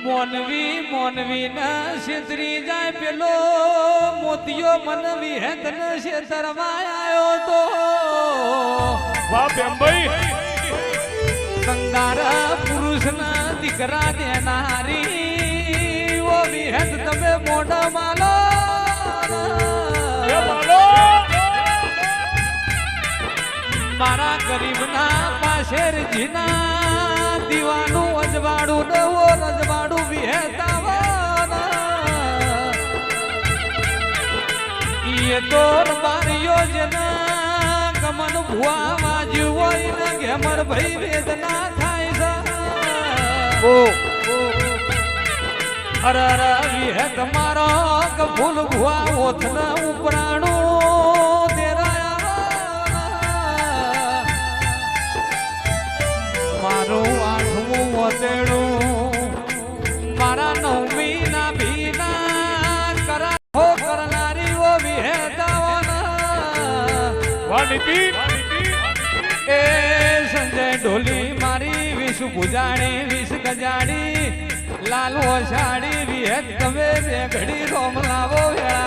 મોનવી મોનવી ના છેતરી જાય પેલો મોતિયો મનવી હેતન છેતરમાં આવ્યો તો વાહ બેમભાઈ કંગાર પુરુષના દીકરા દેનારી ઓ વિહેત તમે મોઢા માલો મારા ગરીબના પાશેરજીના દીવાનું અજવાડું નવો રજવાડું વિહેતાવા એ તો મારીઓ જેના ગમન ભુવા વાજ્યું હોય ને ઘેમર ભાઈ વેદના થાય છે અરે અરે વિહેત મારો કફૂલ ભુવા ઓથના ઉપરાણું મારું આઠમું વતેડું મારા નવમી ના ભીના કરાહો કરનારીઓ વિહેતાઓના એ સંજય ઢોલી મારી વિષ ભુજાણી વિષ ગજાડી લાલુ અષાડી વિહેત તમે બે ઘડી રોમ લાવો વેળા